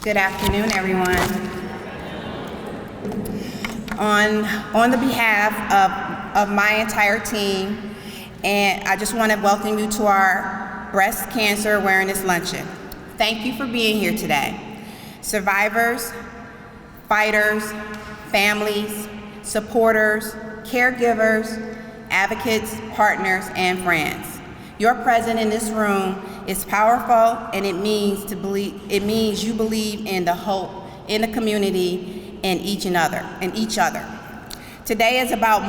Good afternoon, everyone. On the behalf of my entire team, and I just want to welcome you to our Breast Cancer Awareness Luncheon. Thank you for being here today. Survivors, fighters, families, supporters, caregivers, advocates, partners, and friends. Your presence in this room is powerful, and it means you believe in the hope in the community and each other. Today is about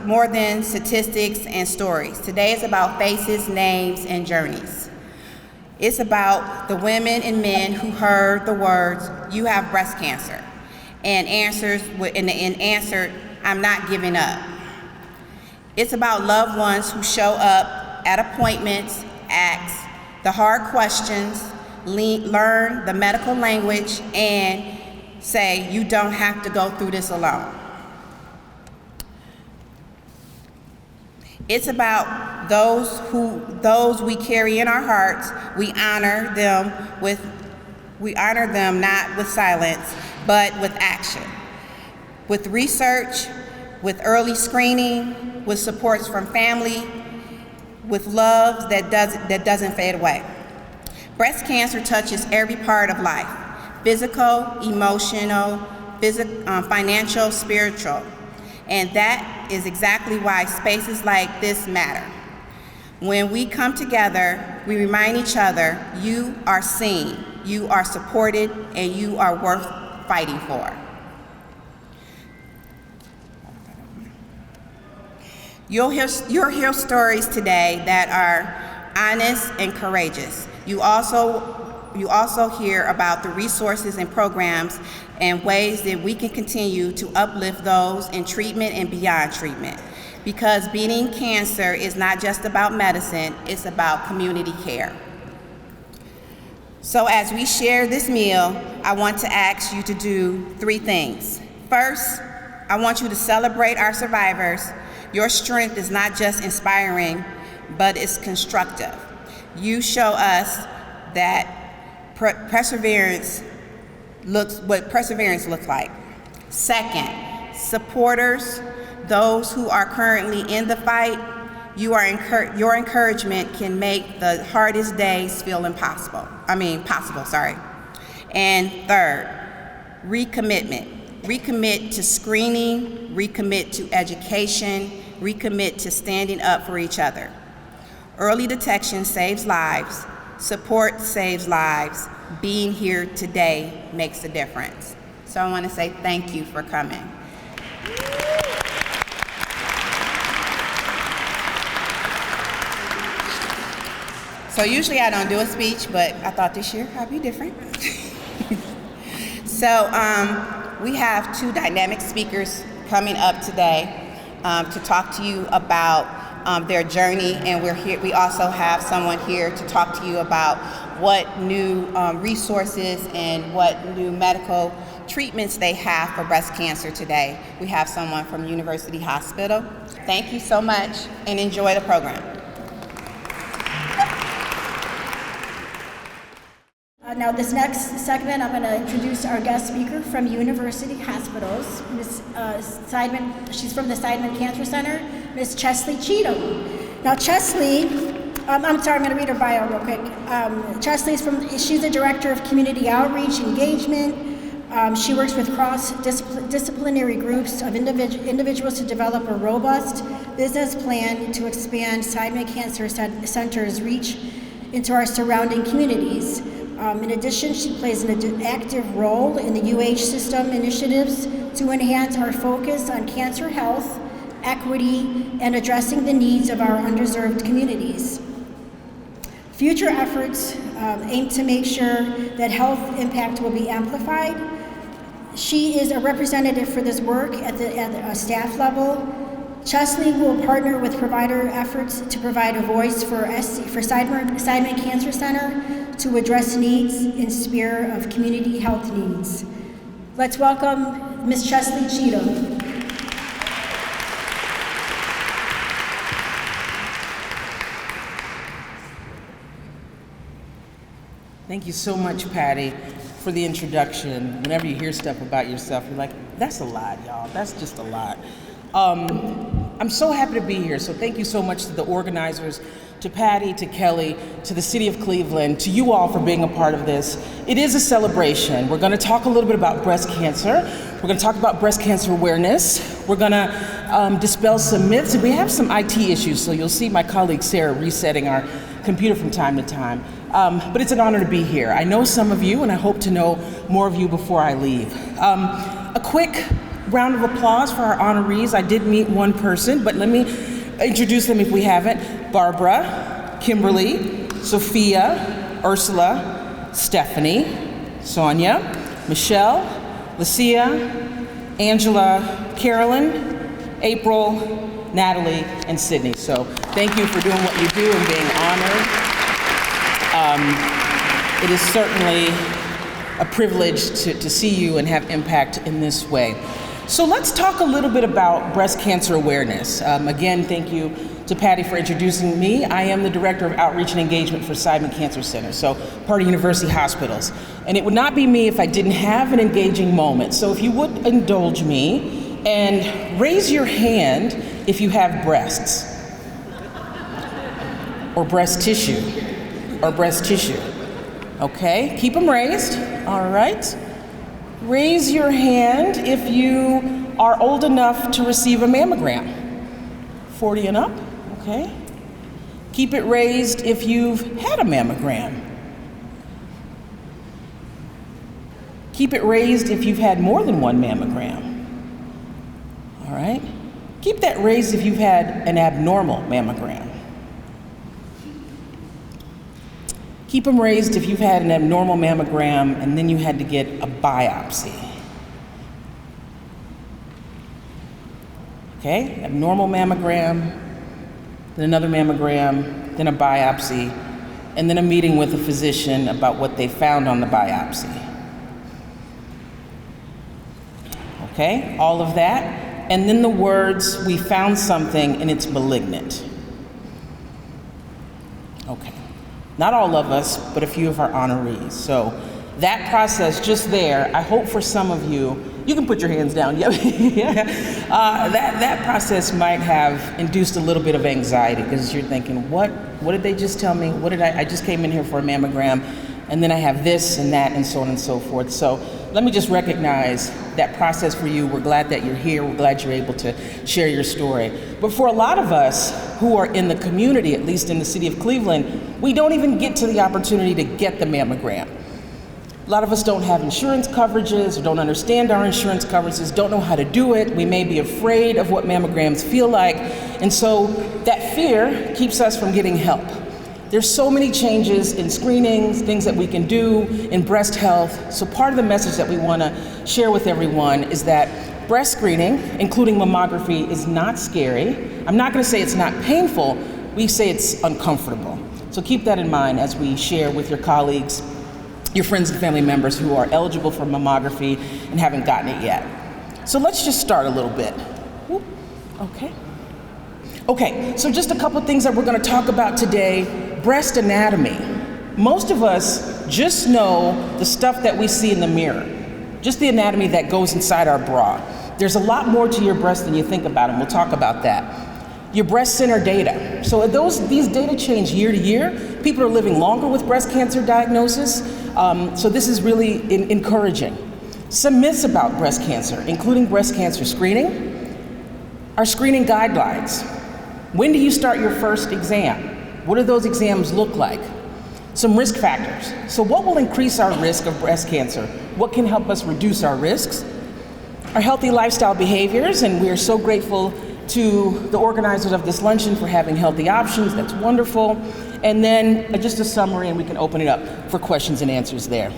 more than statistics and stories. Today is about faces, names, and journeys. It's about the women and men who heard the words, "You have breast cancer," and answered, "I'm not giving up." It's about loved ones who show up at appointments, ask the hard questions, learn the medical language, and say, "You don't have to go through this alone." It's about those we carry in our hearts. We honor them not with silence, but with action, with research, with early screening, with supports from family, with love that doesn't fade away. Breast cancer touches every part of life: physical, emotional, financial, spiritual. And that is exactly why spaces like this matter. When we come together, we remind each other, you are seen, you are supported, and you are worth fighting for. You'll hear stories today that are honest and courageous. You also hear about the resources and programs and ways that we can continue to uplift those in treatment and beyond treatment. Because beating cancer is not just about medicine, it's about community care. So as we share this meal, I want to ask you to do 3 things. First, I want you to celebrate our survivors. Your strength is not just inspiring, but it's constructive. You show us that perseverance looks like. Second, supporters, those who are currently in the fight, your encouragement can make the hardest days feel possible. And third, recommitment. Recommit to screening, recommit to education, recommit to standing up for each other. Early detection saves lives. Support saves lives. Being here today makes a difference. So I want to say thank you for coming. So usually I don't do a speech, but I thought this year I'd be different. So we have 2 dynamic speakers coming up today to talk to you about their journey, and we also have someone here to talk to you about what new resources and what new medical treatments they have for breast cancer today. We have someone from University Hospital. Thank you so much, and enjoy the program. Now this next segment, I'm going to introduce our guest speaker from University Hospitals, Ms. Seidman. She's from the Seidman Cancer Center, Ms. Chesley Cheatham. Now Chesley, I'm going to read her bio real quick. She's the Director of Community Outreach Engagement. She works with cross-disciplinary groups of individuals to develop a robust business plan to expand Seidman Cancer Center's reach into our surrounding communities. In addition, she plays an active role in the UH system initiatives to enhance our focus on cancer health, equity, and addressing the needs of our underserved communities. Future efforts aim to make sure that health impact will be amplified. She is a representative for this work at the staff level. Chesley will partner with provider efforts to provide a voice for Seidman Cancer Center to address needs in sphere of community health needs. Let's welcome Ms. Chesley Cheatham. Thank you so much, Patty. for the introduction. Whenever you hear stuff about yourself, you're like, that's a lot, y'all. That's just a lot. I'm so happy to be here. So thank you so much to the organizers, to Patty, to Kelly, to the City of Cleveland, to you all for being a part of this. It is a celebration. We're gonna talk a little bit about breast cancer. We're gonna talk about breast cancer awareness. We're gonna dispel some myths, and we have some IT issues, so you'll see my colleague Sarah resetting our computer from time to time. But it's an honor to be here. I know some of you, and I hope to know more of you before I leave. A quick round of applause for our honorees. I did meet one person, but let me introduce them if we haven't. Barbara, Kimberly, Sophia, Ursula, Stephanie, Sonia, Michelle, Lucia, Angela, Carolyn, April, Natalie, and Sydney. So thank you for doing what you do and being honored. It is certainly a privilege to see you and have impact in this way. So let's talk a little bit about breast cancer awareness. Again, thank you to Patty for introducing me. I am the Director of Outreach and Engagement for Seidman Cancer Center, so part of University Hospitals. And it would not be me if I didn't have an engaging moment. So if you would indulge me and raise your hand if you have breasts, or breast tissue, or breast tissue. Okay, keep them raised, all right. Raise your hand if you are old enough to receive a mammogram. 40 and up, okay. Keep it raised if you've had a mammogram. Keep it raised if you've had more than one mammogram. All right. Keep that raised if you've had an abnormal mammogram. Keep them raised if you've had an abnormal mammogram and then you had to get a biopsy. Okay, abnormal mammogram, then another mammogram, then a biopsy, and then a meeting with a physician about what they found on the biopsy. Okay, all of that, and then the words, we found something and it's malignant. Okay. Not all of us, but a few of our honorees. So that process just there, I hope for some of you, you can put your hands down, yeah. That process might have induced a little bit of anxiety because you're thinking, what did they just tell me? I just came in here for a mammogram and then I have this and that and so on and so forth. So let me just recognize that process for you. We're glad that you're here. We're glad you're able to share your story. But for a lot of us who are in the community, at least in the city of Cleveland, we don't even get to the opportunity to get the mammogram. A lot of us don't have insurance coverages or don't understand our insurance coverages, don't know how to do it. We may be afraid of what mammograms feel like. And so that fear keeps us from getting help. There's so many changes in screenings, things that we can do in breast health. So part of the message that we want to share with everyone is that breast screening, including mammography, is not scary. I'm not going to say it's not painful. We say it's uncomfortable. So keep that in mind as we share with your colleagues, your friends and family members who are eligible for mammography and haven't gotten it yet. So let's just start a little bit. Whoop. Okay, so just a couple things that we're going to talk about today. Breast anatomy. Most of us just know the stuff that we see in the mirror, just the anatomy that goes inside our bra. There's a lot more to your breast than you think about, and we'll talk about that. Your breast center data. So these data change year to year. People are living longer with breast cancer diagnosis, so this is really encouraging. Some myths about breast cancer, including breast cancer screening, our screening guidelines. When do you start your first exam? What do those exams look like? Some risk factors. So what will increase our risk of breast cancer? What can help us reduce our risks? Our healthy lifestyle behaviors, and we are so grateful to the organizers of this luncheon for having healthy options. That's wonderful. And then just a summary, and we can open it up for questions and answers there.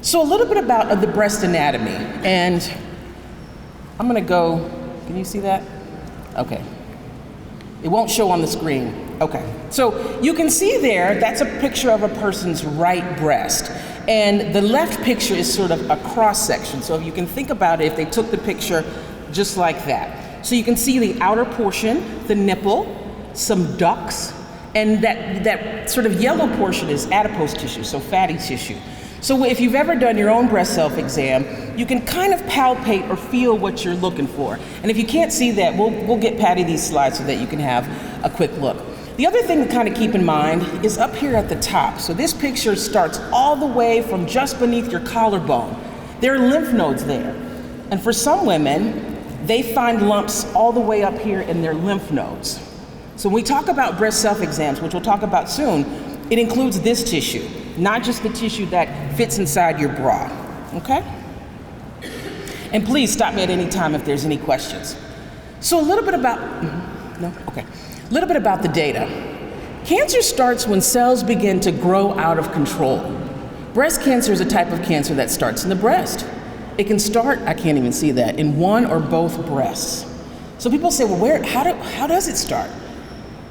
So a little bit about the breast anatomy, and I'm gonna go, can you see that? Okay. It won't show on the screen. Okay, so you can see there, that's a picture of a person's right breast. And the left picture is sort of a cross section. So if you can think about it, if they took the picture just like that. So you can see the outer portion, the nipple, some ducts, and that sort of yellow portion is adipose tissue, so fatty tissue. So if you've ever done your own breast self-exam, you can kind of palpate or feel what you're looking for. And if you can't see that, we'll get Patty these slides so that you can have a quick look. The other thing to kind of keep in mind is up here at the top. So this picture starts all the way from just beneath your collarbone. There are lymph nodes there. And for some women, they find lumps all the way up here in their lymph nodes. So when we talk about breast self-exams, which we'll talk about soon, it includes this tissue, not just the tissue that fits inside your bra, okay? And please stop me at any time if there's any questions. So a little bit about, no, okay. A little bit about the data. Cancer starts when cells begin to grow out of control. Breast cancer is a type of cancer that starts in the breast. It can start, I can't even see that, in one or both breasts. So people say, well, how does it start?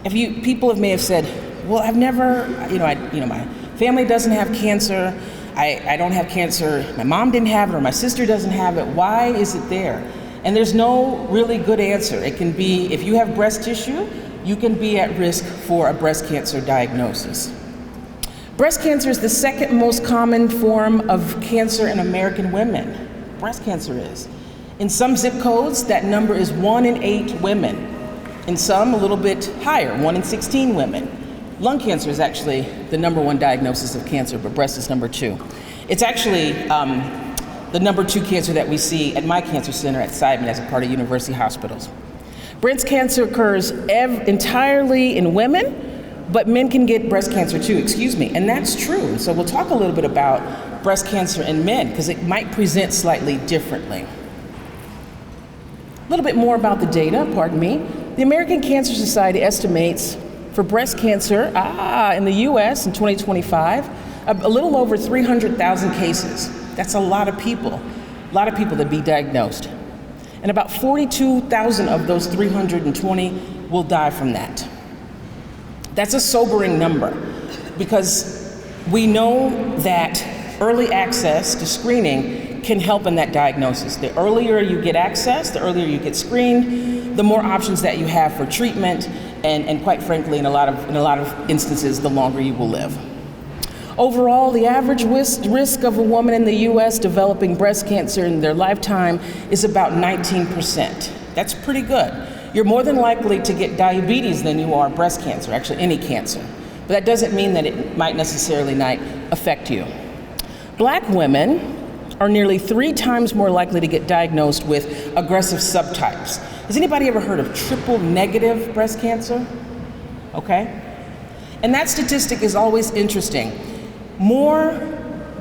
People may have said, well, I've never, my family doesn't have cancer. I don't have cancer. My mom didn't have it, or my sister doesn't have it. Why is it there? And there's no really good answer. It can be, if you have breast tissue, you can be at risk for a breast cancer diagnosis. Breast cancer is the second most common form of cancer in American women. Breast cancer is. In some zip codes, that number is 1 in 8 women. In some, a little bit higher, 1 in 16 women. Lung cancer is actually the #1 diagnosis of cancer, but breast is number 2. It's actually the number 2 cancer that we see at my cancer center at Seidman as a part of university hospitals. Breast cancer occurs entirely in women, but men can get breast cancer too, and that's true. So we'll talk a little bit about breast cancer in men, because it might present slightly differently. A little bit more about the data, pardon me. The American Cancer Society estimates for breast cancer in the US in 2025, a little over 300,000 cases. That's a lot of people that be diagnosed. And about 42,000 of those 320 will die from that. That's a sobering number, because we know that early access to screening can help in that diagnosis. The earlier you get access, the earlier you get screened, the more options that you have for treatment, and quite frankly, in a lot of instances, the longer you will live. Overall, the average risk of a woman in the US developing breast cancer in their lifetime is about 19%. That's pretty good. You're more than likely to get diabetes than you are breast cancer, actually any cancer. But that doesn't mean that it might necessarily not affect you. Black women are nearly 3 times more likely to get diagnosed with aggressive subtypes. Has anybody ever heard of triple negative breast cancer? Okay. And that statistic is always interesting. More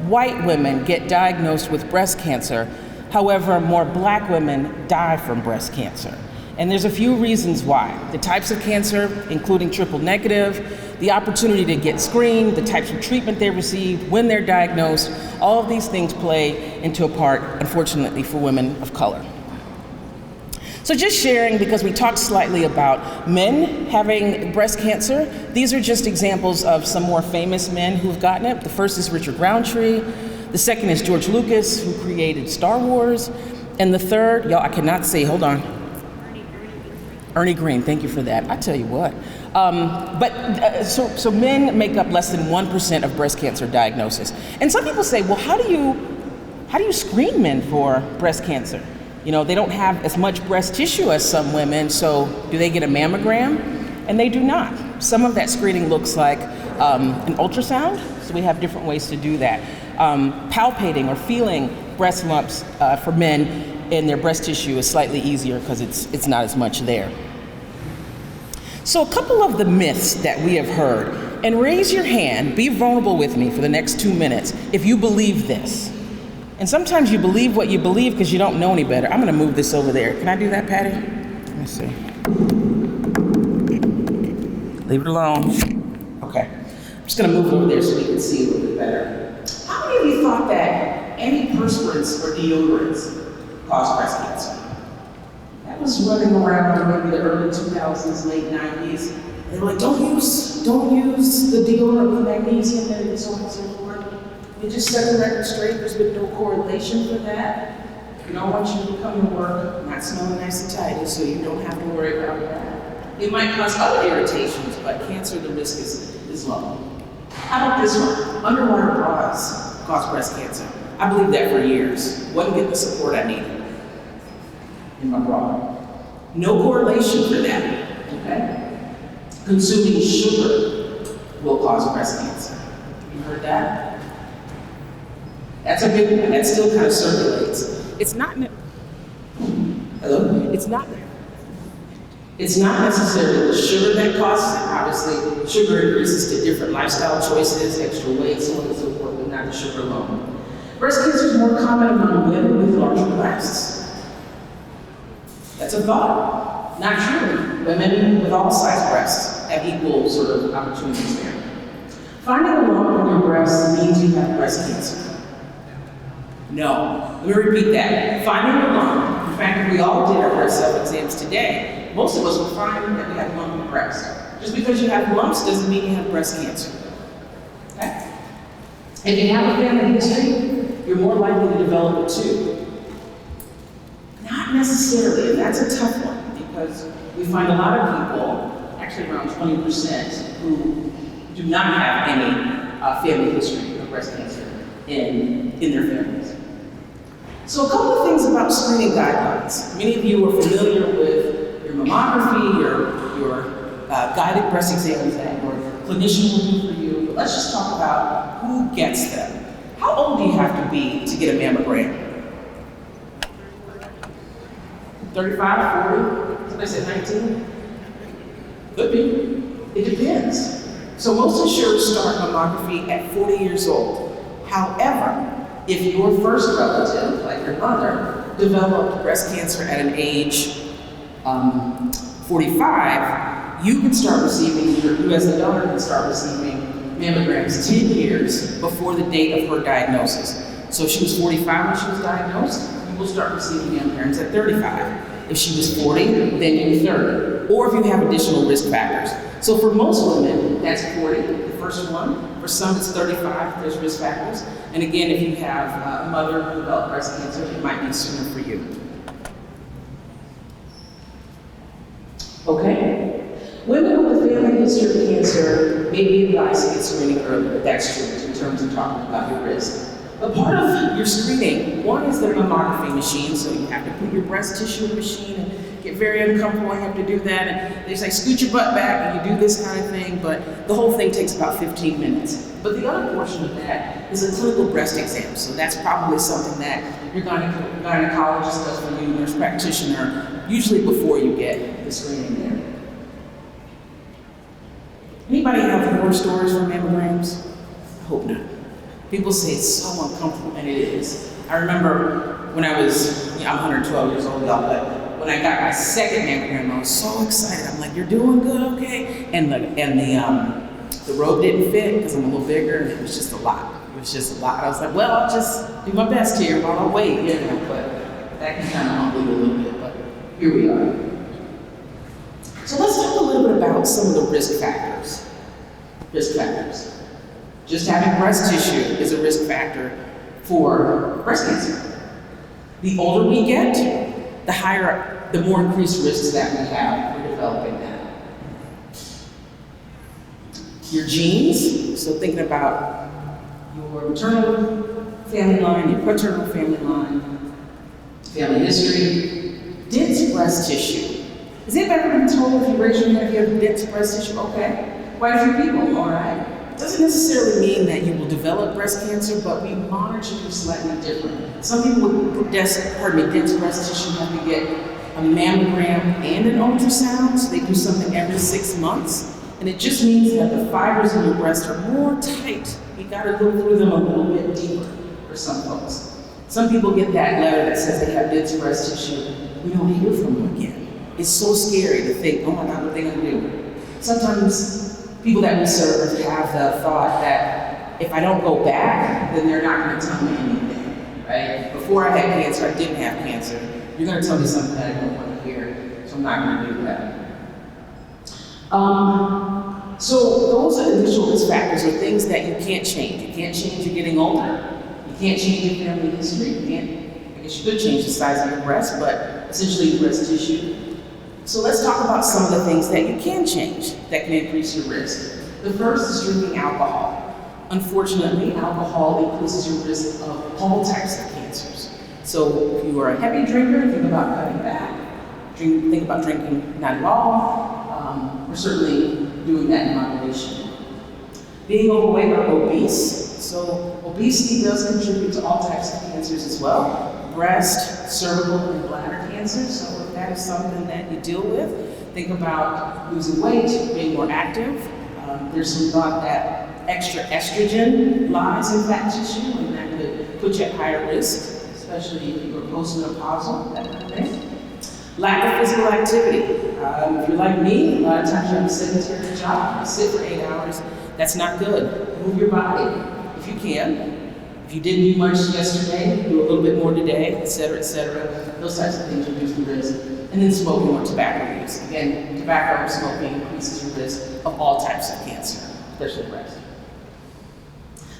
white women get diagnosed with breast cancer, however, more black women die from breast cancer. And there's a few reasons why. The types of cancer, including triple negative, the opportunity to get screened, the types of treatment they receive, when they're diagnosed, all of these things play into a part, unfortunately, for women of color. So just sharing, because we talked slightly about men having breast cancer, these are just examples of some more famous men who've gotten it. The first is Richard Roundtree. The second is George Lucas, who created Star Wars. And the third, y'all, I cannot say, hold on. Ernie Green, thank you for that. I tell you what. So men make up less than 1% of breast cancer diagnosis. And some people say, well, how do you screen men for breast cancer? You know, they don't have as much breast tissue as some women, so do they get a mammogram? And they do not. Some of that screening looks like an ultrasound, so we have different ways to do that. Palpating or feeling breast lumps for men in their breast tissue is slightly easier because it's not as much there. So a couple of the myths that we have heard, and raise your hand, be vulnerable with me for the next 2 minutes if you believe this. And sometimes you believe what you believe because you don't know any better. I'm gonna move this over there. Can I do that, Patty? Let me see. Leave it alone. Okay. I'm just gonna move over there so we can see a little bit better. How many of you thought that antiperspirants or deodorants cause breast cancer? That was running around maybe the early 2000s, late 90s. They were like, don't use the deodorant with magnesium and so on and so forth. They just set the record straight. There's been no correlation for that. We don't want you to come to work not smelling nice and tidy, so you don't have to worry about that. It might cause other irritations, but cancer, the risk is low. How about this one? Underwater bras. cause breast cancer. I believed that for years. Wasn't getting the support I needed in my bra. No correlation for that, okay? Consuming sugar will cause breast cancer. You heard that? That's a big one. That still kind of circulates. It's not. Hello? It's not necessarily the sugar that causes it. Obviously, sugar increases to different lifestyle choices, extra weight, so on and so forth, but not the sugar alone. Breast cancer is more common among women with larger breasts. That's a thought. Not true. Women with all size breasts have equal sort of opportunities there. Finding a lump on your breast means you have breast cancer. No. Let me repeat that. Finding a lump, in fact, if we all did our breast self-exams today, most of us would find that we have a lump in the breast. Just because you have lumps doesn't mean you have breast cancer. Okay? If you have a family history, you're more likely to develop it too. Not necessarily, and that's a tough one, because we find a lot of people, actually around 20%, who do not have any family history of breast cancer in their families. So a couple of things about screening guidelines. Many of you are familiar with your mammography, your guided breast exams that your clinician will do for you, but let's just talk about who gets them. How old do you have to be to get a mammogram? 35, 40? Somebody said 19? Could be. It depends. So most insurers start mammography at 40 years old. However, if your first relative, like your mother, developed breast cancer at an age 45, you can start receiving, you as the donor can start receiving mammograms 10 years before the date of her diagnosis. So if she was 45 when she was diagnosed, you will start receiving mammograms at 35. If she was 40, then you're 30. Or if you have additional risk factors. So for most women, that's 40, the first one. For some, it's 35 if there's risk factors. And again, if you have a mother who developed breast cancer, it might be sooner for you. Okay? Women with a family history of cancer may be advised to get screening earlier. That's true in terms of talking about your risk. But part of your screening, one is the mammography machine, so you have to put your breast tissue in the machine and get very uncomfortable. You have to do that, and they say scoot your butt back and you do this kind of thing, but the whole thing takes about 15 minutes. But the other portion of that is a clinical breast exam, so that's probably something that your gynecologist does for you, nurse practitioner, usually before you get the screening there. Anybody have horror stories from mammograms? I hope not. People say it's so uncomfortable, and it is. I remember when I was, I'm 112 years old, y'all, but when I got my second mammogram, I was so excited. I'm like, you're doing good, okay? And the robe didn't fit because I'm a little bigger, and it was just a lot. It was just a lot. I was like, well, I'll just do my best here while I wait, you know, but that can kind of humble you a little bit, but here we are. So let's talk a little bit about some of the risk factors. Risk factors. Just having breast tissue is a risk factor for breast cancer. The older we get, the more increased risks that we have for developing that. Your genes, so thinking about your maternal family line, your paternal family line, family history, dense breast tissue. Has anybody been told if you raise your hand if you have dense breast tissue? Okay, quite a few people, all right. Doesn't necessarily mean that you will develop breast cancer, but we monitor you slightly different. Some people with dense breast tissue have to get a mammogram and an ultrasound, so they do something every 6 months. And it just means that the fibers in your breast are more tight. You gotta look through them a little bit deeper for some folks. Some people get that letter that says they have dense breast tissue. We don't hear from them again. It's so scary to think, oh my God, what are they gonna do? Sometimes people that we serve have the thought that if I don't go back, then they're not going to tell me anything, right? Before I had cancer, I didn't have cancer. You're going to tell me something that I don't want to hear, so I'm not going to do that. So those initial risk factors are things that you can't change. You can't change you're getting older. You can't change your family history. I guess you could change the size of your breast, but essentially your breast tissue. So let's talk about some of the things that you can change that can increase your risk. The first is drinking alcohol. Unfortunately, alcohol increases your risk of all types of cancers. So if you are a heavy drinker, think about cutting back. Think about drinking not at all, or certainly doing that in moderation. Being overweight or obese. So obesity does contribute to all types of cancers as well. Breast, cervical, and bladder cancer. So if that is something that you deal with, think about losing weight, being more active. There's some thought that extra estrogen lies in fat tissue, and that could put you at higher risk, especially if you are postmenopausal, that kind of thing. Lack of physical activity. If you're like me, a lot of times you have a sedentary job. You sit for 8 hours. That's not good. Move your body if you can. If you didn't do much yesterday, do a little bit more today, et cetera, et cetera. Those types of things reduce the risk. And then smoking or tobacco use. Again, tobacco or smoking increases your risk of all types of cancer, especially breast.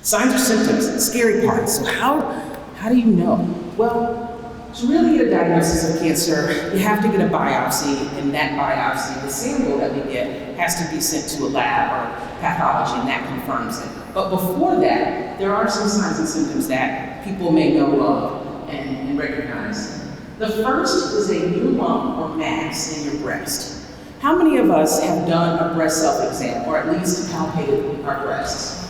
Signs or symptoms, scary part. So how do you know? Well, to really get a diagnosis of cancer, you have to get a biopsy, and that biopsy, the sample that we get, has to be sent to a lab or pathology, and that confirms it. But before that, there are some signs and symptoms that people may know of and recognize. The first is a new lump or mass in your breast. How many of us have done a breast self-exam, or at least palpated our breasts?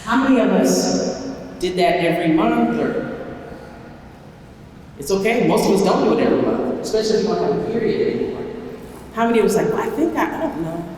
How many of us did that every month? Or it's okay, most of us don't do it every month, especially if you don't have a period anymore. How many of us like, well, I don't know.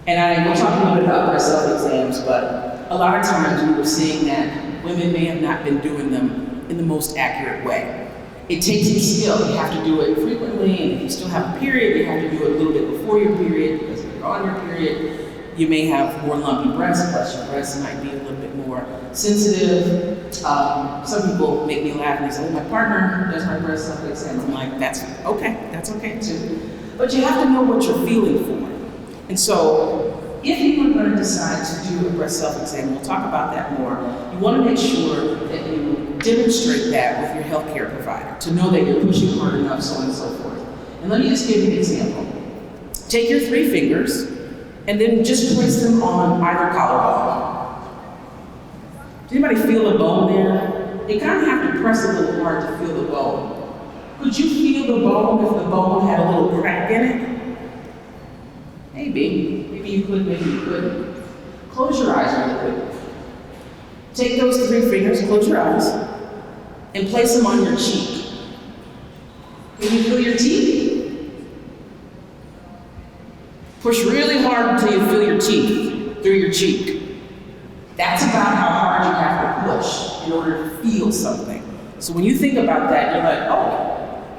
And we'll talk a little bit about breast self-exams, but a lot of times we were seeing that women may have not been doing them in the most accurate way. It takes some skill. You have to do it frequently, and if you still have a period, you have to do it a little bit before your period, because if you're on your period, you may have more lumpy breasts, plus your breasts might be a little bit more sensitive. Some people make me laugh and they say, oh, my partner does my breast self-exam. I'm like, that's okay too. But you have to know what you're feeling for. And so, if you are going to decide to do a breast self-exam, we'll talk about that more, you want to make sure that you demonstrate that with your healthcare provider, to know that you're pushing hard enough, so on and so forth. And let me just give you an example. Take your 3 fingers, and then just place them on either collarbone. Does anybody feel the bone there? You kind of have to press a little hard to feel the bone. Could you feel the bone if the bone had a little crack in it? Maybe. Maybe you could, maybe you couldn't. Close your eyes really quick. Take those 3 fingers, close your eyes, and place them on your cheek. Can you feel your teeth? Push really hard until you feel your teeth through your cheek. That's about how hard you have to push in order to feel something. So when you think about that, you're like, oh,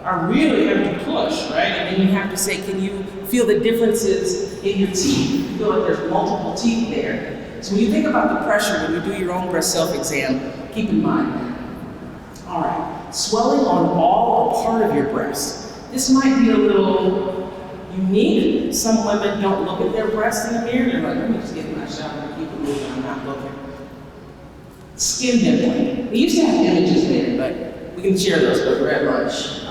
I really have to push, right? And then you have to say, can you feel the differences in your teeth? You feel like there's multiple teeth there. So when you think about the pressure when you do your own breast self-exam, keep in mind that. All right, swelling on all or part of your breast. This might be a little unique. Some women don't look at their breasts in the mirror. They're like, let me just get in my shower and keep it moving. I'm not looking. Skin dimpling. We used to have images there, but we can share those when we're at lunch.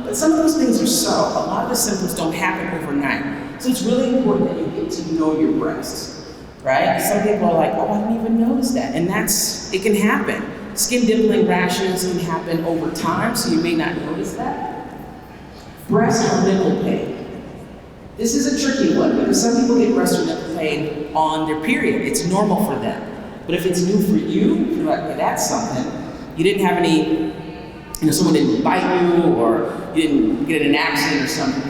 But some of those things are subtle. A lot of the symptoms don't happen overnight. So it's really important that you get to know your breasts, right? Some people are like, oh, I didn't even notice that. And it can happen. Skin dimpling rashes can happen over time, so you may not notice that. Breast or nipple pain. This is a tricky one because some people get breast or nipple pain on their period. It's normal for them. But if it's new for you, if you're like, okay, that's something, you didn't have any, someone didn't bite you or you didn't get in an accident or something.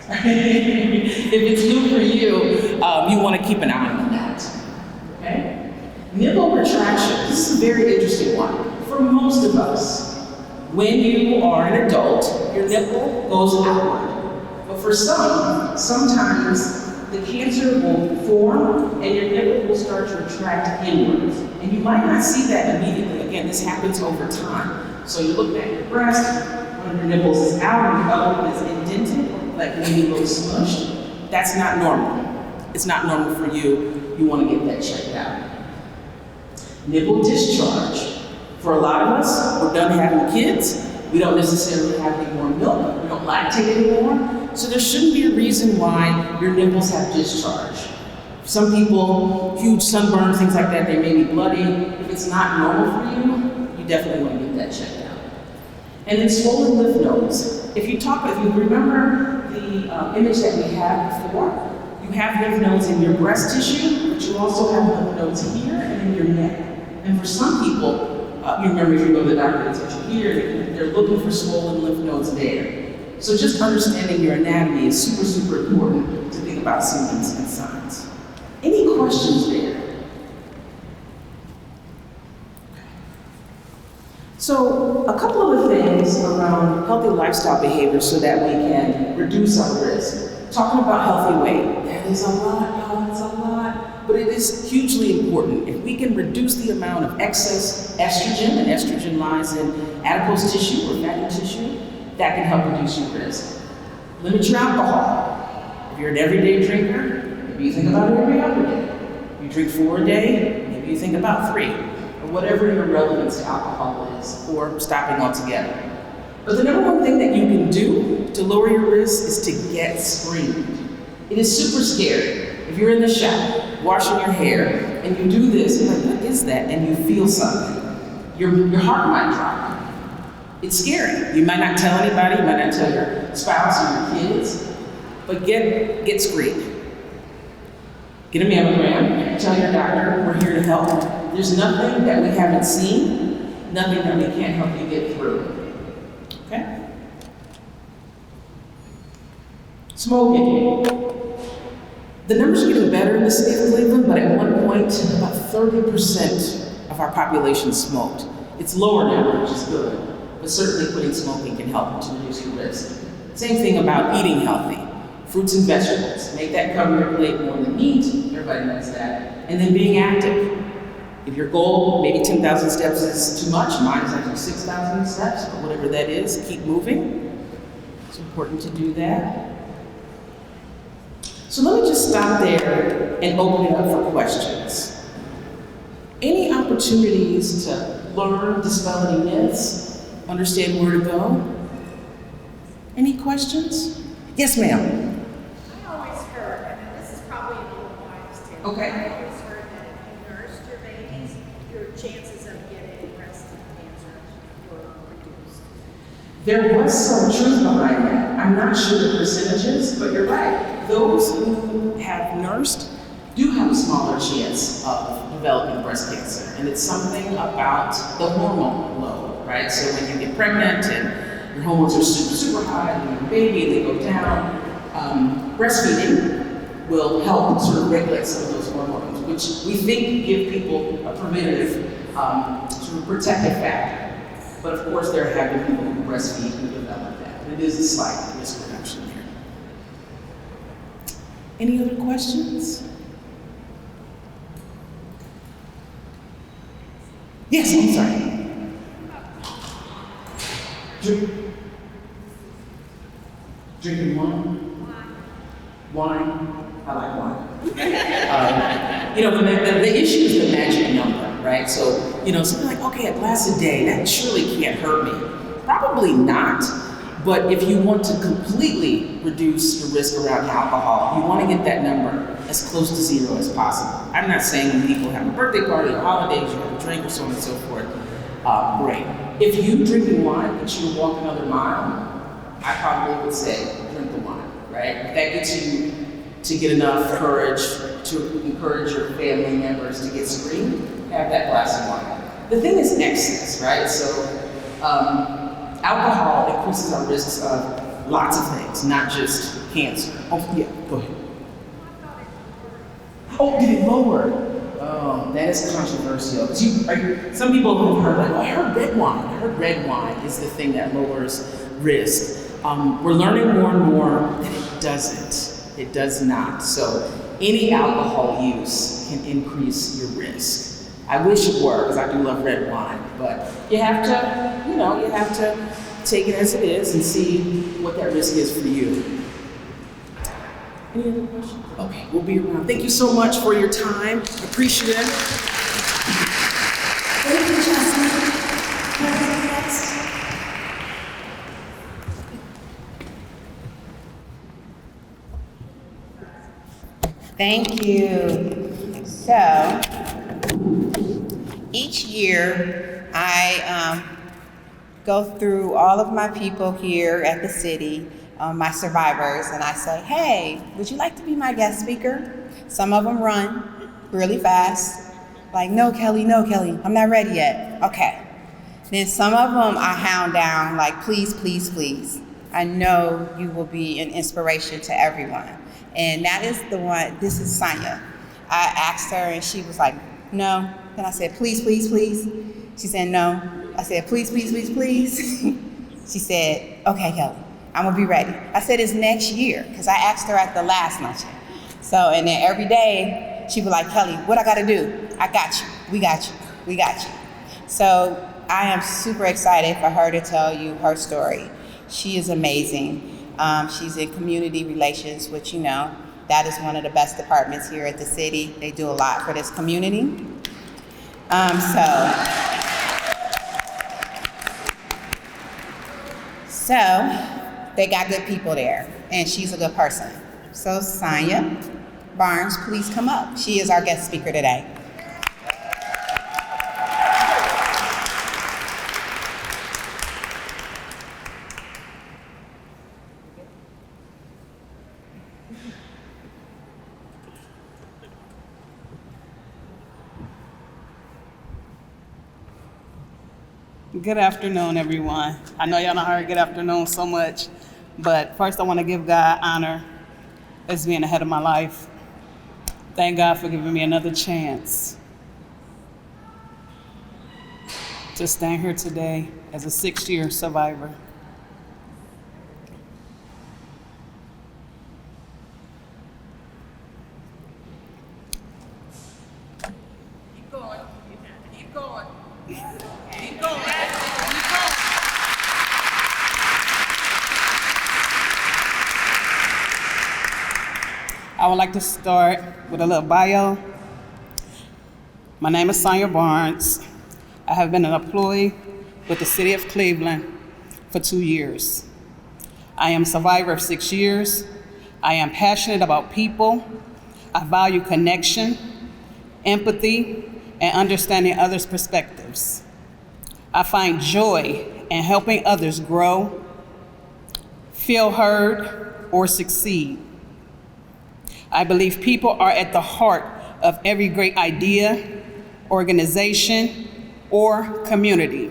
If it's new for you, you want to keep an eye on that. Okay? Nipple retraction. This is a very interesting one. For most of us, when you are an adult, your nipple goes outward. But for sometimes the cancer will form and your nipple will start to retract inwards. And you might not see that immediately. Again, this happens over time. So you look at your breast, one of your nipples is out and the other one is indented, like maybe a little smushed. That's not normal. It's not normal for you. You want to get that checked out. Nipple discharge. For a lot of us, we're done having kids. We don't necessarily have any more milk. We don't lactate anymore. So there shouldn't be a reason why your nipples have discharge. Some people, huge sunburns, things like that, they may be bloody. If it's not normal for you, you definitely want to get that checked out. And then swollen lymph nodes. If you remember the image that we had before, you have lymph nodes in your breast tissue, but you also have lymph nodes here and in your neck. And for some people, you remember if you go to the doctor, they touch you here, they're looking for swollen lymph nodes there. So just understanding your anatomy is super, super important to think about symptoms and signs. Any questions there? So a couple of the things around healthy lifestyle behaviors so that we can reduce our risk. Talking about healthy weight, that is a lot, y'all, it's a lot, but it is hugely important. If we can reduce the amount of excess estrogen, and estrogen lies in adipose tissue or fatty tissue, that can help reduce your risk. Limit your alcohol. If you're an everyday drinker, maybe you think about it every other day. If you drink 4 a day, maybe you think about 3, or whatever your relevance to alcohol is, or stopping altogether. But the number one thing that you can do to lower your risk is to get screened. It is super scary. If you're in the shower, washing your hair, and you do this, you're like, what is that? And you feel something. Your heart might drop. It's scary. You might not tell anybody, you might not tell your spouse or your kids, but get screened. Get a mammogram, tell your doctor, we're here to help. There's nothing that we haven't seen, nothing that we can't help you get through. Okay? Smoking. The numbers are getting better in the city of Cleveland, but at one point, about 30% of our population smoked. It's lower now, which is good, but certainly quitting smoking can help to reduce your risk. Same thing about eating healthy. Fruits and vegetables. Make that cover your plate more than meat, everybody knows that. And then being active. If your goal, maybe 10,000 steps is too much, mine is actually 6,000 steps, but whatever that is, keep moving. It's important to do that. So let me just stop there and open it up for questions. Any opportunities to learn, dispel any myths, understand where to go? Any questions? Yes, ma'am. I always heard, and this is probably a little biased here. Okay. I always heard that if you nursed your babies, your chances of getting breast cancer were reduced. There was some truth behind that. I'm not sure the percentages, but you're right. Those who have nursed do have a smaller chance of developing breast cancer. And it's something about the hormone load, right? So when you get pregnant and your hormones are super, super high, and you have a baby, they go down, breastfeeding will help sort of regulate some of those hormones, which we think give people a preventative, sort of protective factor. But of course, there have been people who breastfeed who develop that. And it is a slight risk reduction there. Any other questions? Yes, I'm sorry. Drinking wine? Wine? I like wine. The issue is the magic number, right? So, something like, okay, a glass a day, that surely can't hurt me. Probably not. But if you want to completely reduce your risk around alcohol, you want to get that number as close to 0 as possible. I'm not saying when people have a birthday party or holidays, you have a drink or so on and so forth, great. If you drinking wine gets you to walk another mile, I probably would say drink the wine, right? If that gets you to get enough courage to encourage your family members to get screened, have that glass of wine. The thing is excess, right? So alcohol increases our risks of lots of things, not just cancer. Oh, yeah, go ahead. Oh, did it lower? Oh, that is controversial. Some people have heard, I heard red wine. I heard red wine is the thing that lowers risk. We're learning more and more that it doesn't. It does not. So any alcohol use can increase your risk. I wish it were, because I do love red wine, but you have to take it as it is and see what that risk is for you. Any other questions? Okay, we'll be around. Thank you so much for your time. Appreciate it. Thank you, Chesley. Next. Thank you. So, each year I go through all of my people here at the city, my survivors, and I say, hey, would you like to be my guest speaker? Some of them run really fast, like, no, Kelly, I'm not ready yet. Okay. Then some of them I hound down, like, please, please, please. I know you will be an inspiration to everyone. And that is the one, this is Sonia. I asked her and she was like, no. Then I said, please, please, please. She said, no. I said, please, please, please, please. She said, okay, Kelly, I'm gonna be ready. I said, it's next year, because I asked her at the last luncheon. So, and then every day, she'd be like, Kelly, what I gotta do? I got you, we got you, we got you. So, I am super excited for her to tell you her story. She is amazing. She's in community relations, which you know, that is one of the best departments here at the city. They do a lot for this community. So they got good people there, and she's a good person. So Sonia Barnes, please come up. She is our guest speaker today. Good afternoon, everyone. I know y'all don't heard good afternoon so much, but first I want to give God honor as being ahead of my life. Thank God for giving me another chance to stand here today as a 6-year survivor. Keep going. Keep going. Keep going. I would like to start with a little bio. My name is Sonia Barnes. I have been an employee with the City of Cleveland for 2 years. I am a survivor of 6 years. I am passionate about people. I value connection, empathy, and understanding others' perspectives. I find joy in helping others grow, feel heard, or succeed. I believe people are at the heart of every great idea, organization, or community.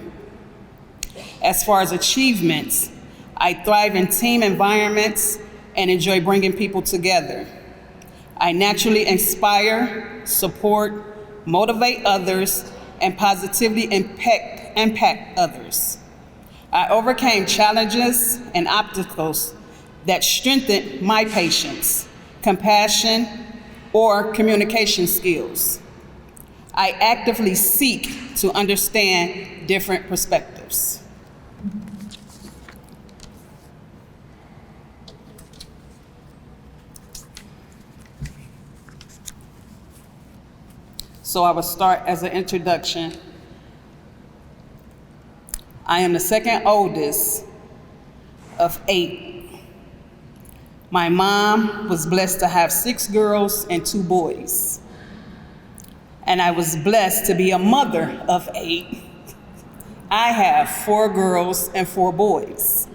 As far as achievements, I thrive in team environments and enjoy bringing people together. I naturally inspire, support, motivate others, and positively impact others. I overcame challenges and obstacles that strengthened my patience, compassion, or communication skills. I actively seek to understand different perspectives. So I will start as an introduction. I am the second oldest of 8. My mom was blessed to have 6 girls and 2 boys. And I was blessed to be a mother of 8. I have 4 girls and 4 boys.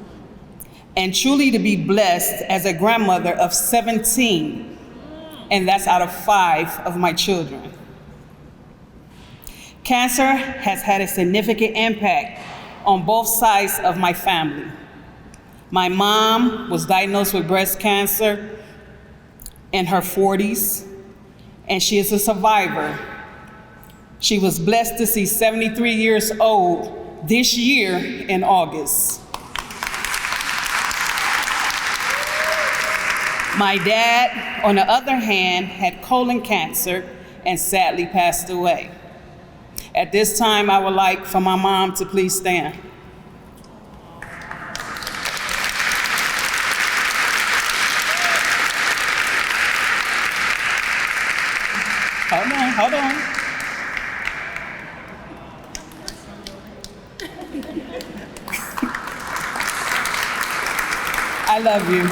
And truly to be blessed as a grandmother of 17, and that's out of 5 of my children. Cancer has had a significant impact on both sides of my family. My mom was diagnosed with breast cancer in her 40s, and she is a survivor. She was blessed to see 73 years old this year in August. My dad, on the other hand, had colon cancer and sadly passed away. At this time, I would like for my mom to please stand. Hold on. I love you.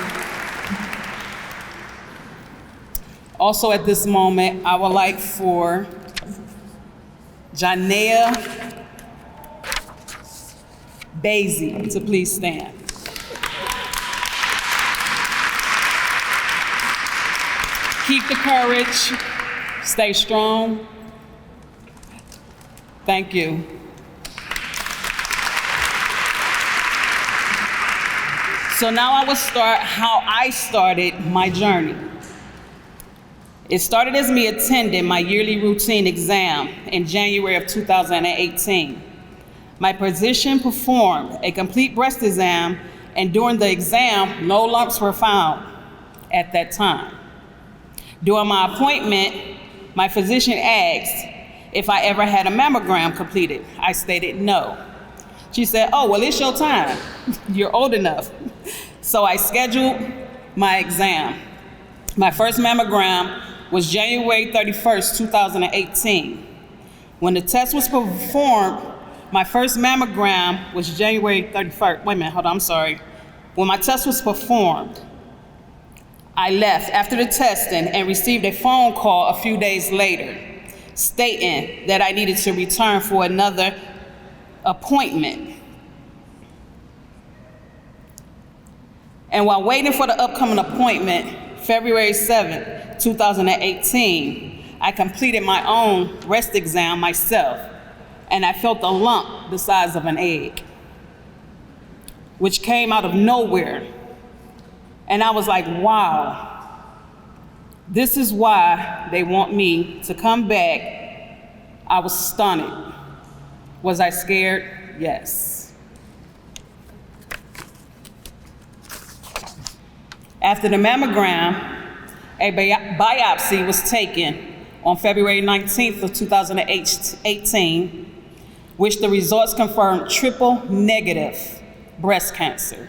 Also at this moment, I would like for Janea Basie to please stand. Keep the courage, stay strong. Thank you. So now I will start how I started my journey. It started as me attending my yearly routine exam in January of 2018. My physician performed a complete breast exam, and during the exam, no lumps were found at that time. During my appointment, my physician asked if I ever had a mammogram completed. I stated no. She said, "Oh, well, it's your time. You're old enough." So I scheduled my exam. My first mammogram was January 31st, 2018. When the test was performed, my first mammogram was January 31st. Wait a minute, hold on, I'm sorry. When my test was performed, I left after the testing and received a phone call a few days later stating that I needed to return for another appointment. And while waiting for the upcoming appointment, February 7th, 2018, I completed my own breast exam myself, and I felt a lump the size of an egg, which came out of nowhere. And I was like, wow, this is why they want me to come back. I was stunned. Was I scared? Yes. After the mammogram, a biopsy was taken on February 19th of 2018, which the results confirmed triple negative breast cancer.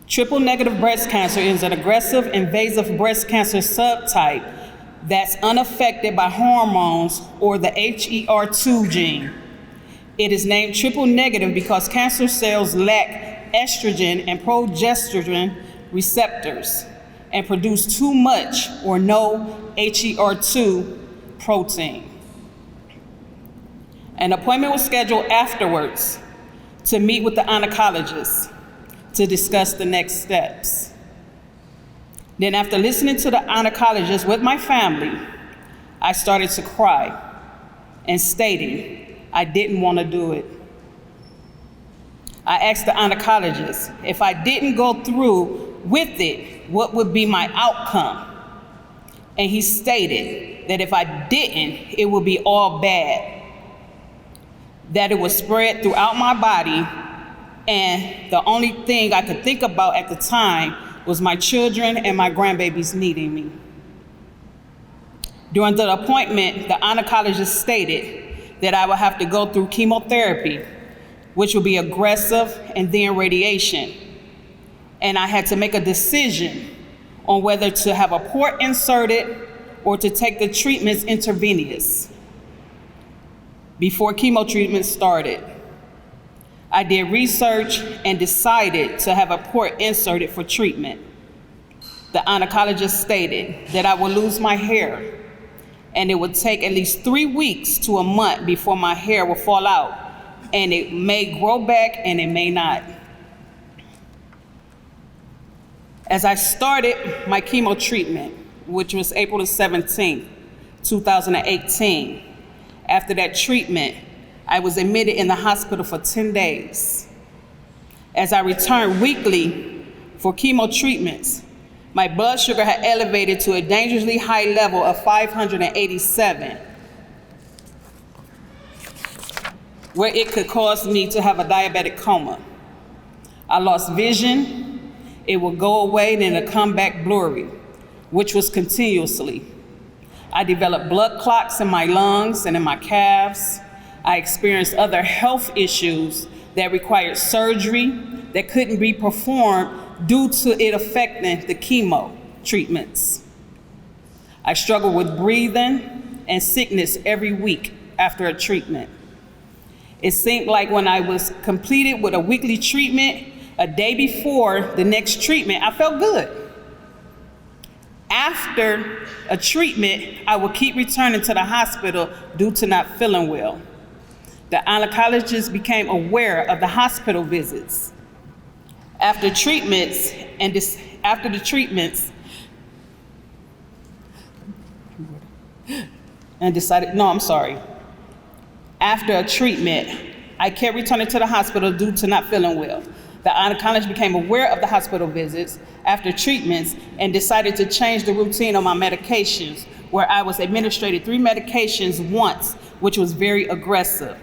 Triple negative breast cancer is an aggressive invasive breast cancer subtype that's unaffected by hormones or the HER2 gene. It is named triple negative because cancer cells lack estrogen and progesterone receptors and produce too much or no HER2 protein. An appointment was scheduled afterwards to meet with the oncologist to discuss the next steps. Then after listening to the oncologist with my family, I started to cry and stating I didn't want to do it. I asked the oncologist if I didn't go through with it, what would be my outcome? And he stated that if I didn't, it would be all bad, that it would spread throughout my body, and the only thing I could think about at the time was my children and my grandbabies needing me. During the appointment, the oncologist stated that I would have to go through chemotherapy, which would be aggressive, and then radiation. And I had to make a decision on whether to have a port inserted or to take the treatments intravenous. Before chemo treatment started, I did research and decided to have a port inserted for treatment. The oncologist stated that I would lose my hair, and it would take at least 3 weeks to a month before my hair will fall out, and it may grow back and it may not. As I started my chemo treatment, which was April the 17th, 2018, after that treatment, I was admitted in the hospital for 10 days. As I returned weekly for chemo treatments, my blood sugar had elevated to a dangerously high level of 587, where it could cause me to have a diabetic coma. I lost vision. It would go away, then it would come back blurry, which was continuously. I developed blood clots in my lungs and in my calves. I experienced other health issues that required surgery that couldn't be performed due to it affecting the chemo treatments. I struggled with breathing and sickness every week after a treatment. It seemed like when I was completed with a weekly treatment, a day before the next treatment, I felt good. After a treatment, I would keep returning to the hospital due to not feeling well. The oncologist became aware of the hospital visits. After treatments after a treatment, I kept returning to the hospital due to not feeling well. The oncologist became aware of the hospital visits after treatments and decided to change the routine on my medications, where I was administered 3 medications once, which was very aggressive.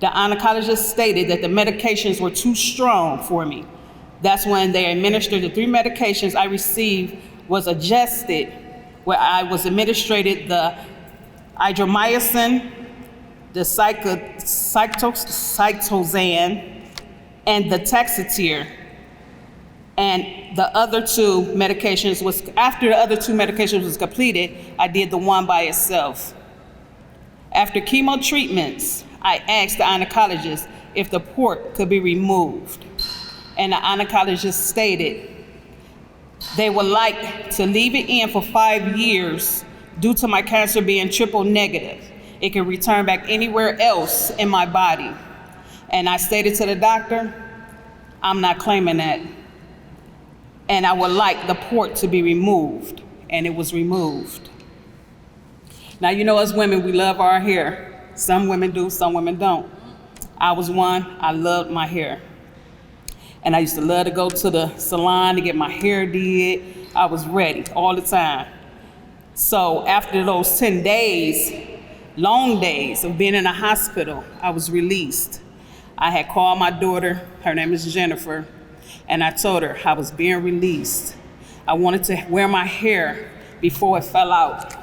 The oncologist stated that the medications were too strong for me. That's when they administered the 3 medications I received was adjusted, where I was administered the hydromycin, the cytozan, and the taxotere. And the other 2 medications after the other 2 medications was completed, I did the one by itself. After chemo treatments, I asked the oncologist if the port could be removed. And the oncologist stated they would like to leave it in for 5 years due to my cancer being triple negative. It can return back anywhere else in my body. And I stated to the doctor, I'm not claiming that. And I would like the port to be removed. And it was removed. Now, you know, as women, we love our hair. Some women do, some women don't. I was one, I loved my hair. And I used to love to go to the salon to get my hair did. I was ready all the time. So after those 10 days, long days of being in the hospital, I was released. I had called my daughter, her name is Jennifer, and I told her I was being released. I wanted to wear my hair before it fell out.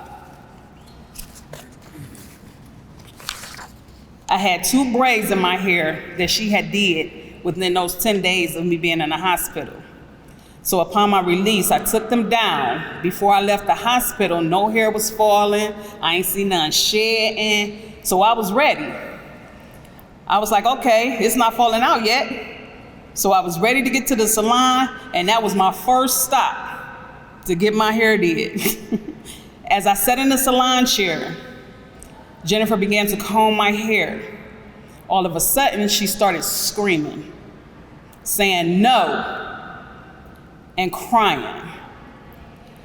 I had 2 braids in my hair that she had did within those 10 days of me being in the hospital. So upon my release, I took them down. Before I left the hospital, no hair was falling. I ain't seen none shedding. So I was ready. I was like, okay, it's not falling out yet. So I was ready to get to the salon, and that was my first stop to get my hair did. As I sat in the salon chair, Jennifer began to comb my hair. All of a sudden, she started screaming, saying no, and crying.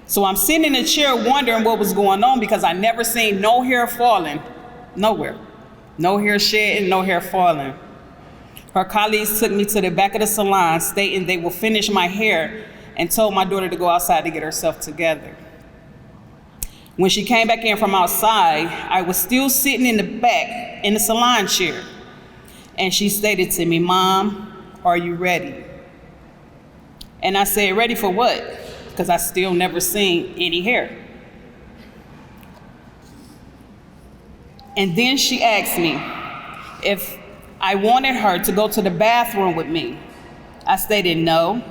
So I'm sitting in the chair wondering what was going on because I never seen no hair falling, nowhere. No hair shedding, no hair falling. Her colleagues took me to the back of the salon stating they will finish my hair and told my daughter to go outside to get herself together. When she came back in from outside, I was still sitting in the back in the salon chair. And she stated to me, Mom, are you ready? And I said, ready for what? Because I still never seen any hair. And then she asked me if I wanted her to go to the bathroom with me. I stated no.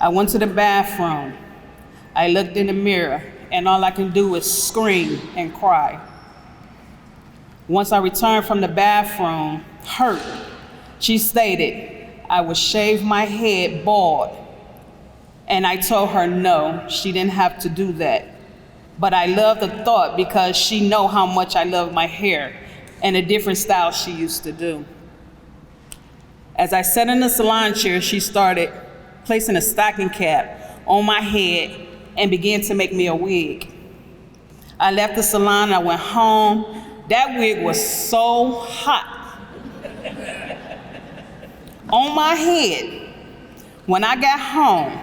I went to the bathroom. I looked in the mirror, and all I can do is scream and cry. Once I returned from the bathroom, hurt, she stated I would shave my head bald. And I told her no, she didn't have to do that. But I love the thought because she know how much I love my hair and the different styles she used to do. As I sat in the salon chair, she started placing a stocking cap on my head and began to make me a wig. I left the salon, I went home. That wig was so hot on my head. When I got home,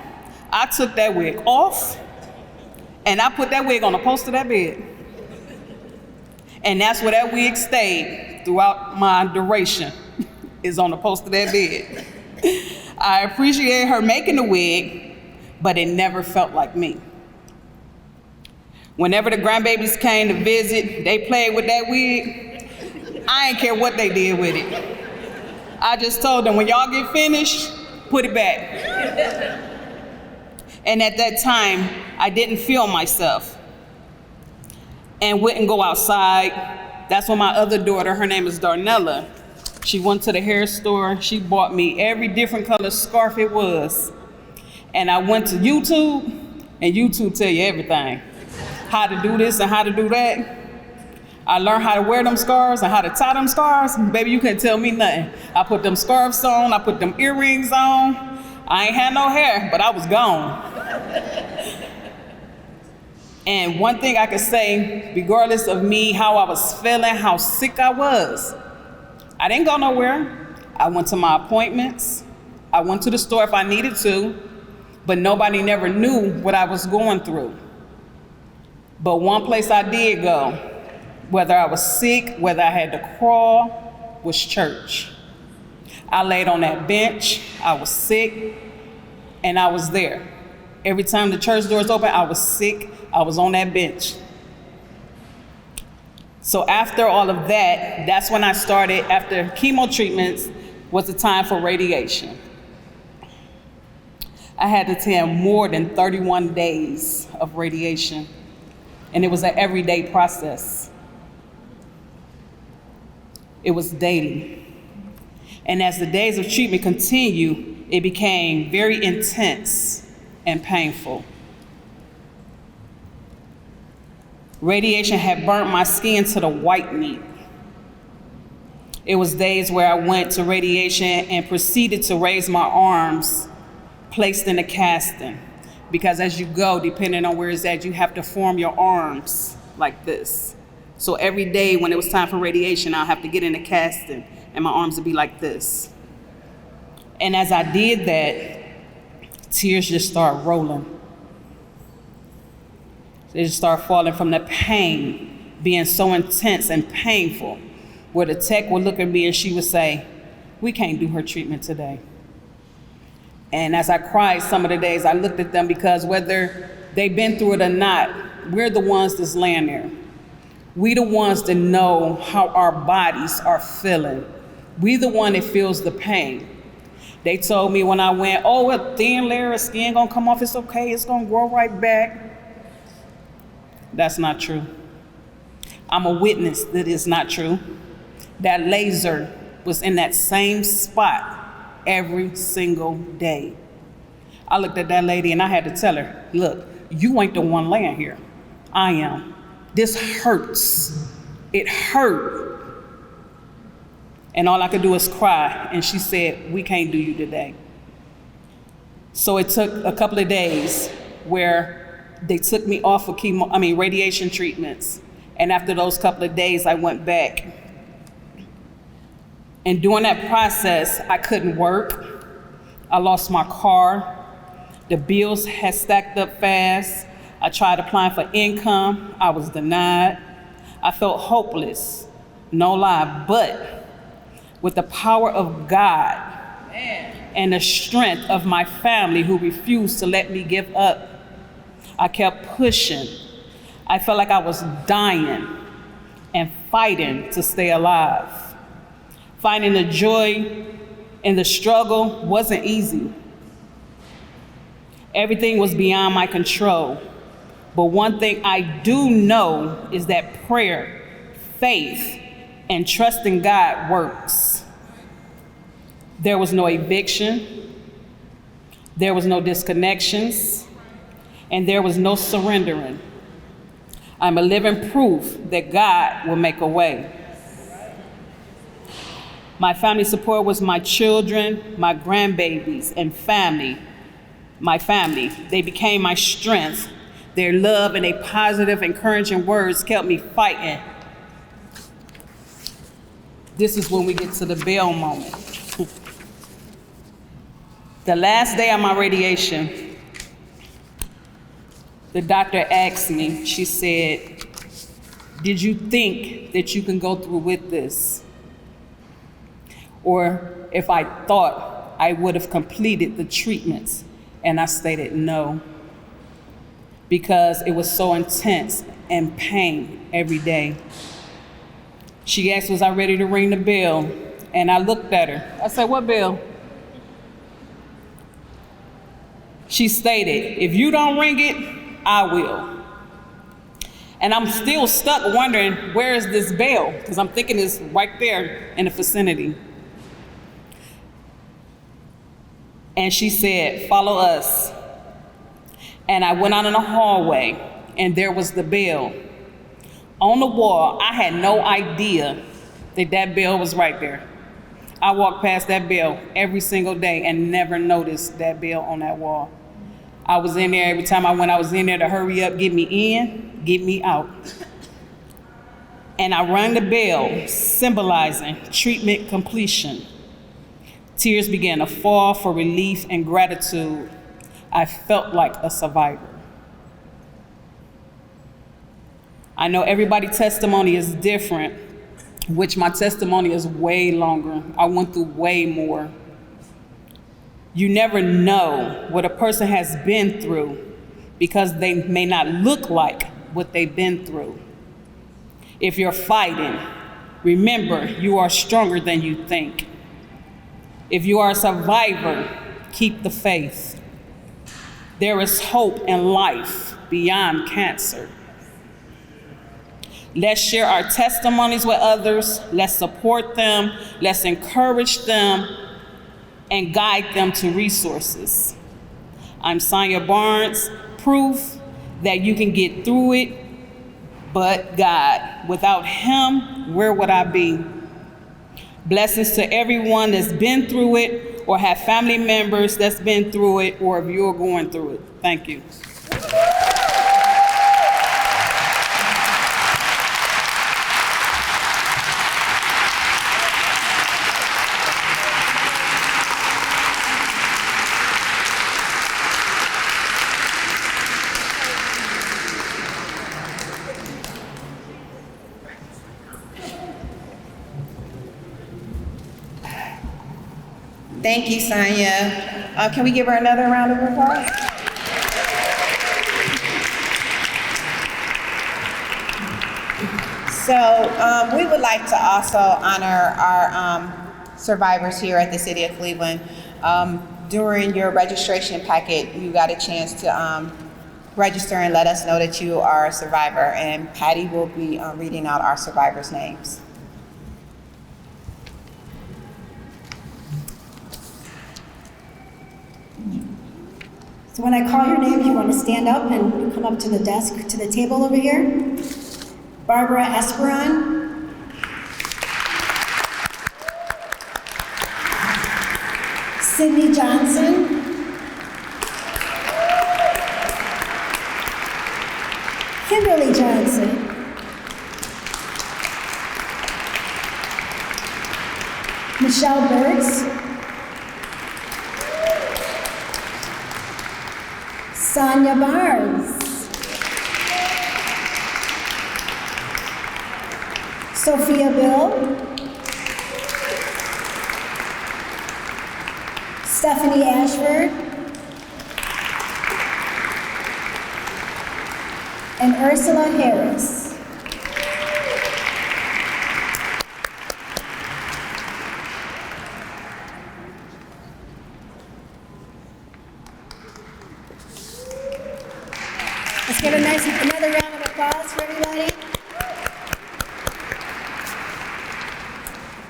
I took that wig off and I put that wig on the post of that bed. And that's where that wig stayed throughout my duration, is on the post of that bed. I appreciate her making the wig, but it never felt like me. Whenever the grandbabies came to visit, they played with that wig. I ain't care what they did with it. I just told them, when y'all get finished, put it back. And at that time, I didn't feel myself and wouldn't go outside. That's when my other daughter, her name is Darnella, she went to the hair store. She bought me every different color scarf it was. And I went to YouTube And YouTube tell you everything. How to do this and how to do that. I learned how to wear them scarves and how to tie them scarves. Baby, you couldn't tell me nothing. I put them scarves on, I put them earrings on. I ain't had no hair, but I was gone. And one thing I could say, regardless of me, how I was feeling, how sick I was, I didn't go nowhere. I went to my appointments. I went to the store if I needed to, but nobody never knew what I was going through. But one place I did go, whether I was sick, whether I had to crawl, was church. I laid on that bench, I was sick, and I was there. Every time the church doors open, I was sick, I was on that bench. So after all of that, that's when I started, after chemo treatments, was the time for radiation. I had to attend more than 31 days of radiation, and it was an everyday process. It was daily. And as the days of treatment continued, it became very intense and painful. Radiation had burnt my skin to the white meat. It was days where I went to radiation and proceeded to raise my arms, placed in a casting. Because as you go, depending on where it's at, you have to form your arms like this. So every day when it was time for radiation, I'll have to get in a casting and my arms would be like this. And as I did that, tears just started rolling. They just started falling from the pain being so intense and painful, where the tech would look at me and she would say, "We can't do her treatment today." And as I cried some of the days, I looked at them, because whether they've been through it or not, we're the ones that's laying there. We the ones that know how our bodies are feeling. We the one that feels the pain. They told me when I went, "Oh, a thin layer of skin gonna come off, it's okay, it's gonna grow right back." That's not true. I'm a witness that it's not true. That laser was in that same spot every single day. I looked at that lady and I had to tell her, "Look, you ain't the one laying here. I am. This hurts. It hurt." And all I could do was cry. And she said, "We can't do you today." So it took a couple of days where they took me off of radiation treatments. And after those couple of days, I went back. And during that process, I couldn't work. I lost my car. The bills had stacked up fast. I tried applying for income. I was denied. I felt hopeless, no lie, but with the power of God and the strength of my family who refused to let me give up, I kept pushing. I felt like I was dying and fighting to stay alive. Finding the joy in the struggle wasn't easy. Everything was beyond my control. But one thing I do know is that prayer, faith, and trusting God works. There was no eviction. There was no disconnections. And there was no surrendering. I'm a living proof that God will make a way. My family support was my children, my grandbabies, and family. My family, they became my strength. Their love and their positive, encouraging words kept me fighting. This is when we get to the bell moment. The last day of my radiation, the doctor asked me, she said, "Did you think that you can go through with this? Or if I thought I would have completed the treatments?" And I stated no, because it was so intense and pain every day. She asked, was I ready to ring the bell? And I looked at her. I said, "What bell?" She stated, "If you don't ring it, I will." And I'm still stuck wondering, where is this bell? Because I'm thinking it's right there in the vicinity. And she said, "Follow us." And I went out in the hallway, and there was the bell. On the wall, I had no idea that that bell was right there. I walked past that bell every single day and never noticed that bell on that wall. I was in there every time I went, I was in there to hurry up, get me in, get me out. And I rang the bell, symbolizing treatment completion. Tears began to fall for relief and gratitude. I felt like a survivor. I know everybody's testimony is different, which my testimony is way longer. I went through way more. You never know what a person has been through because they may not look like what they've been through. If you're fighting, remember you are stronger than you think. If you are a survivor, keep the faith. There is hope and life beyond cancer. Let's share our testimonies with others. Let's support them. Let's encourage them and guide them to resources. I'm Sonia Barnes, proof that you can get through it, but God. Without Him, where would I be? Blessings to everyone that's been through it or have family members that's been through it, or if you're going through it. Thank you. Thank you, Sonia. Can we give her another round of applause? So we would like to also honor our survivors here at the City of Cleveland. During your registration packet, you got a chance to register and let us know that you are a survivor, and Patty will be reading out our survivors' names. So when I call your name, you want to stand up and come up to the desk, to the table over here. Barbara Esperon. Sydney Johnson. Kimberly Johnson. Michelle Burks. Sonia Barnes. Sophia Bill. Stephanie Ashford. And Ursula Harris. Let's give another round of applause for everybody.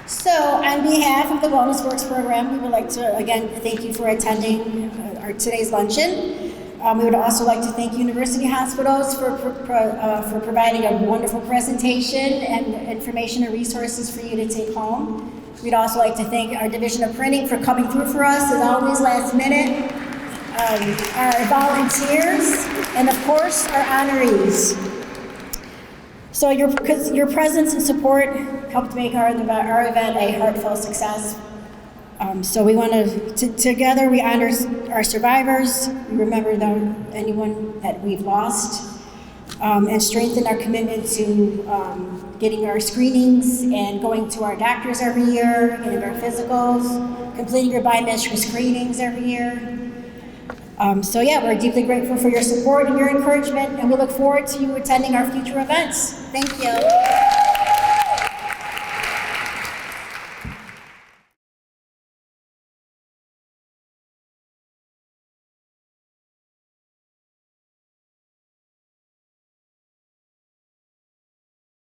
So, on behalf of the Wellness Works program, we would like to again thank you for attending our today's luncheon. We would also like to thank University Hospitals for providing a wonderful presentation and information and resources for you to take home. We'd also like to thank our Division of Printing for coming through for us, as always, last minute. Our volunteers, and of course, our honorees. So your presence and support helped make our event a heartfelt success. So we want to together we honor our survivors, we remember anyone that we've lost, and strengthen our commitment to getting our screenings and going to our doctors every year, getting our physicals, completing your biometric screenings every year. So yeah, we're deeply grateful for your support and your encouragement, and we look forward to you attending our future events. Thank you.